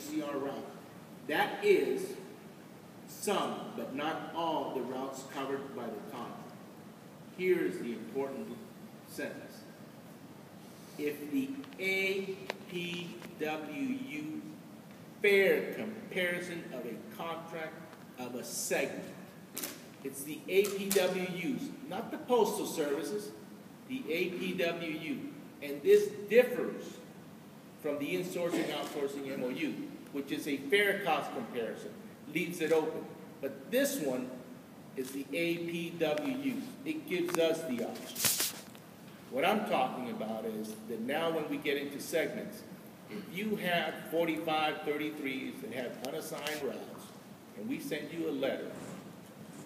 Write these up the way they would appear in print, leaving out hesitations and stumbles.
HCR route. That is some, but not all, the routes covered by the contract. Here is the important sentence. If the APWU fair comparison of a contract of a segment, it's the APWUs, not the Postal Services, the APWU. And this differs from the insourcing outsourcing MOU, which is a fair cost comparison, leaves it open. But this one is the APWUs. It gives us the option. What I'm talking about is that now when we get into segments, if you have 4533s that have unassigned routes, and we send you a letter,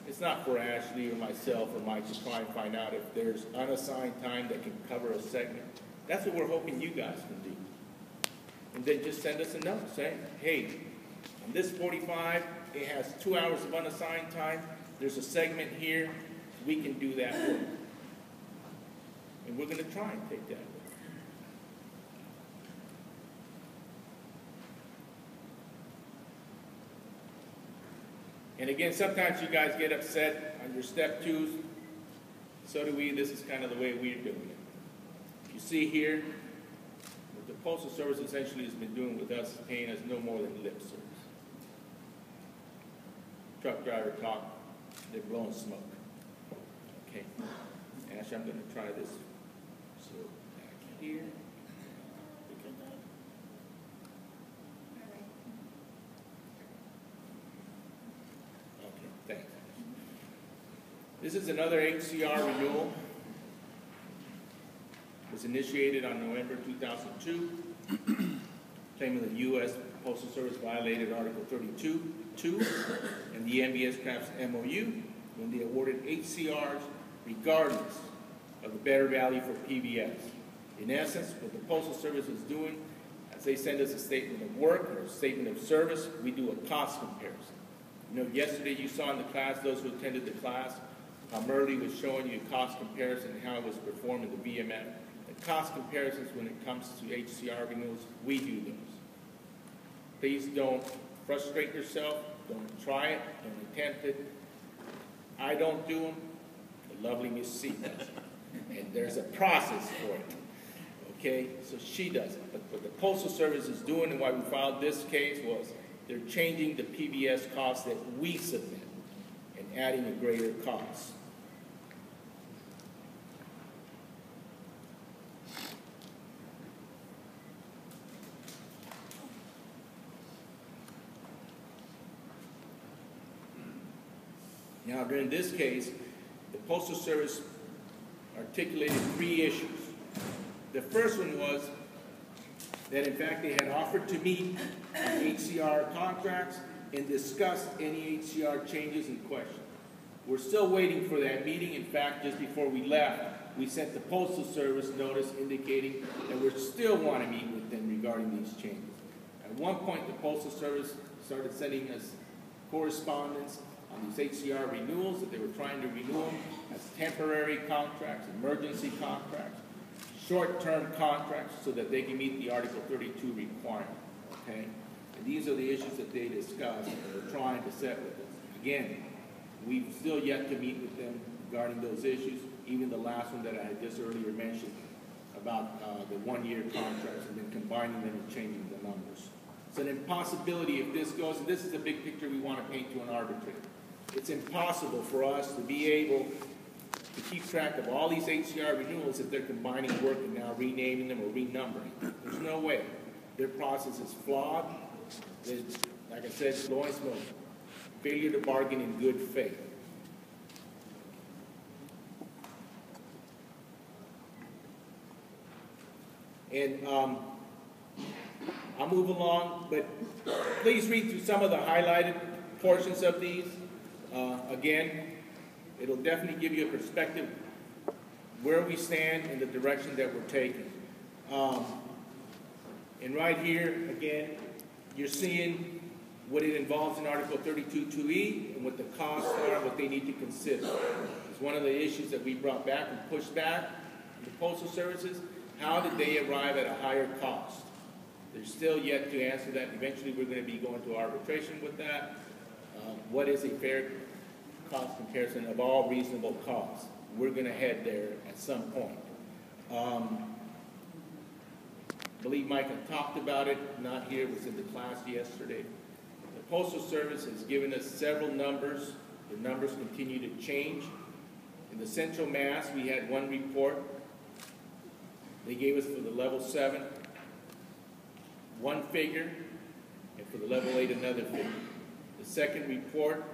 it's not for Ashley or myself or Mike to try and find out if there's unassigned time that can cover a segment. That's what we're hoping you guys can do. And then just send us a note saying, hey, on this 45, it has 2 hours of unassigned time. There's a segment here. We can do that work. And we're going to try and take that work. And again, sometimes you guys get upset on your step twos. So do we. This is kind of the way we're doing it. You see here, what the Postal Service essentially has been doing with us is paying us no more than lip service. Truck driver talk, they're blowing smoke. Okay. Ash, I'm going to try this. So back here. Okay, thanks. This is another HCR renewal. It was initiated on November 2002, claiming the U.S. Postal Service violated Article 32.2 and the MVS crafts MOU when they awarded HCRs regardless of the better value for PBS. In essence, what the Postal Service is doing, as they send us a statement of work or a statement of service, we do a cost comparison. You know, yesterday you saw in the class, those who attended the class, how Murley was showing you a cost comparison and how it was performed in the VMF. The cost comparisons when it comes to HCR renewals, we do those. Please don't frustrate yourself. Don't try it. Don't attempt it. I don't do them. The lovely Miss C does it. And there's a process for it. Okay? So she does it. But what the Postal Service is doing and why we filed this case was they're changing the PBS cost that we submit and adding a greater cost. Now, during this case, the Postal Service articulated 3 issues. The first one was that, in fact, they had offered to meet on HCR contracts and discuss any HCR changes in question. We're still waiting for that meeting. In fact, just before we left, we sent the Postal Service notice indicating that we still want to meet with them regarding these changes. At one point, the Postal Service started sending us correspondence on these HCR renewals, that they were trying to renew them as temporary contracts, emergency contracts, short-term contracts, so that they can meet the Article 32 requirement, okay? And these are the issues that they discussed and they're trying to set with us. Again, we've still yet to meet with them regarding those issues, even the last one that I had just earlier mentioned about the one-year contracts and then combining them and changing the numbers. It's an impossibility if this goes, and this is the big picture we want to paint to an arbitrator. It's impossible for us to be able to keep track of all these HCR renewals if they're combining work and now renaming them or renumbering. There's no way. Their process is flawed. There's, like I said, blowing smoke. Failure to bargain in good faith. And I'll move along, but please read through some of the highlighted portions of these. Again, it'll definitely give you a perspective where we stand and the direction that we're taking. And right here, again, you're seeing what it involves in Article 32.2e and what the costs are, what they need to consider. It's one of the issues that we brought back and pushed back in the Postal Services. How did they arrive at a higher cost? They're still yet to answer that. Eventually, we're going to be going to arbitration with that. What is a fair cost comparison of all reasonable costs? We're going to head there at some point. I believe Mike had talked about it, not here, it was in the class yesterday. The Postal Service has given us several numbers. The numbers continue to change. In the Central Mass, we had one report. They gave us for the level 7 one figure, and for the level 8 another figure. The second report,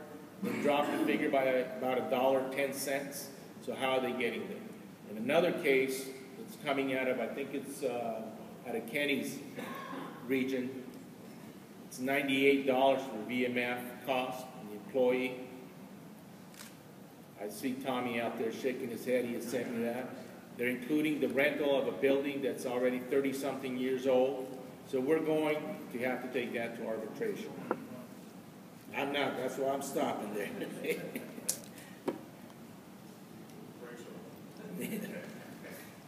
they dropped the figure by about $1.10. So how are they getting there? In another case that's coming out of, I think it's out of Kenny's region, it's $98 for VMF cost and the employee. I see Tommy out there shaking his head. He has sent me that. They're including the rental of a building that's already 30-something years old. So we're going to have to take that to arbitration. I'm not. That's why I'm stopping there.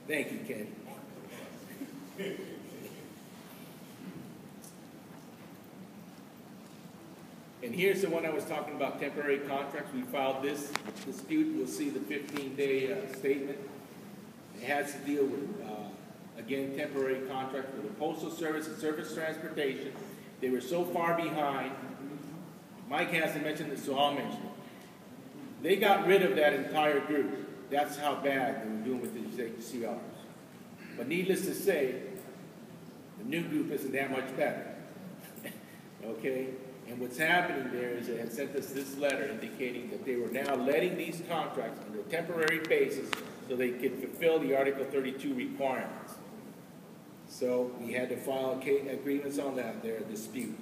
Thank you, Ken. And here's the one I was talking about, temporary contracts. We filed this dispute. You'll see the 15-day statement. It has to deal with, again, temporary contracts for the Postal Service and Surface Transportation. They were so far behind. Mike hasn't mentioned this, so I'll mention it. They got rid of that entire group. That's how bad they were doing with these HCRs. But needless to say, the new group isn't that much better. Okay? And what's happening there is they had sent us this letter indicating that they were now letting these contracts on a temporary basis so they could fulfill the Article 32 requirements. So we had to file agreements on that, their dispute.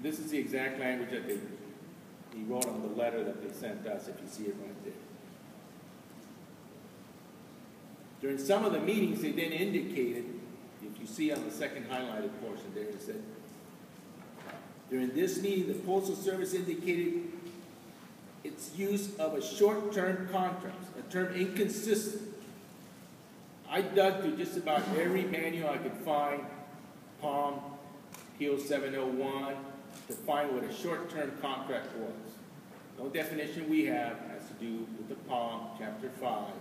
This is the exact language that he wrote on the letter that they sent us, if you see it right there. During some of the meetings, they then indicated, if you see on the second highlighted portion there, it said, during this meeting, the Postal Service indicated its use of a short-term contract, a term inconsistent. I dug through just about every manual I could find, POM, PO 701, to find what a short-term contract was. No definition we have has to do with the POM, Chapter 5.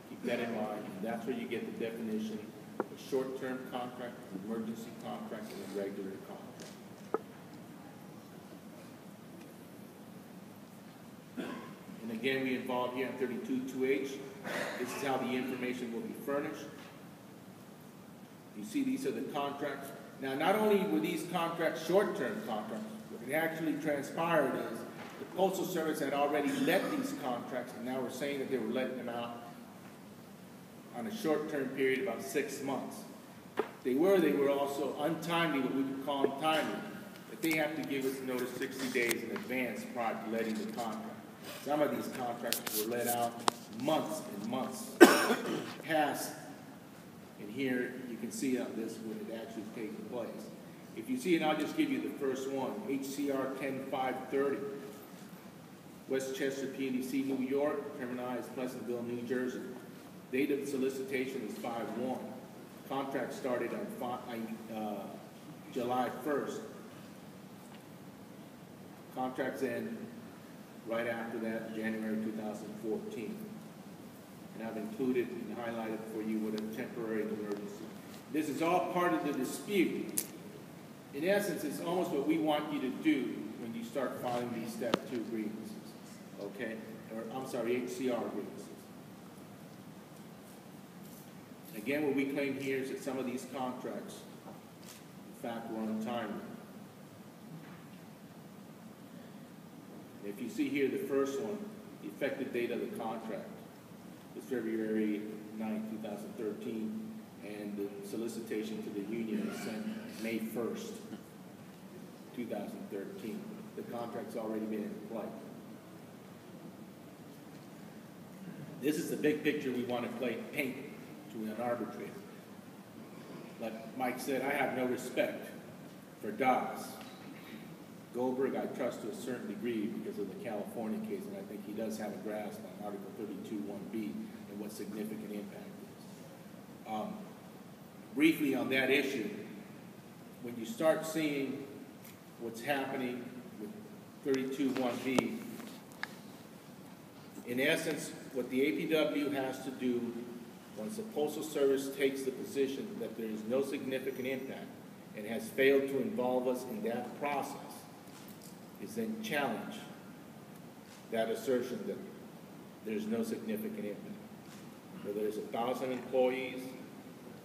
Keep that in mind. And that's where you get the definition of a short-term contract, an emergency contract, and a regular contract. And again, we involved here in 32.2H. This is how the information will be furnished. You see, these are the contracts. Now, not only were these contracts short-term contracts, what had actually transpired is the Postal Service had already let these contracts, and now we're saying that they were letting them out on a short-term period, about 6 months. They were also untimely, what we would call untimely, that they have to give us notice 60 days in advance prior to letting the contract. Some of these contracts were let out months and months past. And here you can see on this when it actually taken place. If you see it, I'll just give you the first one, HCR 10530, Westchester, PNDC, New York, terminized Pleasantville, New Jersey. Date of solicitation is 5/1. Contract started on July 1st. Contracts end right after that, January 2014. And I've included and highlighted for you what a temporary emergency. This is all part of the dispute. In essence, it's almost what we want you to do when you start filing these Step 2 grievances, okay? Or, I'm sorry, HCR grievances. Again, what we claim here is that some of these contracts, in fact, were untimely. If you see here the first one, the effective date of the contract is February 9, 2013, and the solicitation to the union was sent May 1st, 2013. The contract's already been in play. This is the big picture we want to paint to an arbitrator. Like Mike said, I have no respect for DOS. Goldberg, I trust to a certain degree because of the California case, and I think he does have a grasp on Article 32(1)B and what significant impact is. Briefly on that issue, when you start seeing what's happening with 32(1)B, in essence, what the APW has to do once the Postal Service takes the position that there is no significant impact and has failed to involve us in that process, is then challenge that assertion that there's no significant impact. Whether there's 1,000 employees,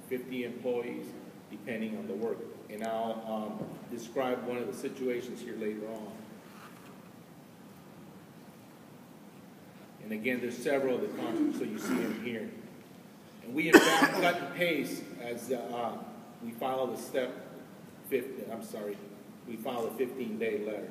50 employees, depending on the work. And I'll describe one of the situations here later on. And again, there's several of the contracts, so you see them here. And we in fact cut and paste as we file the we file a 15-day letter.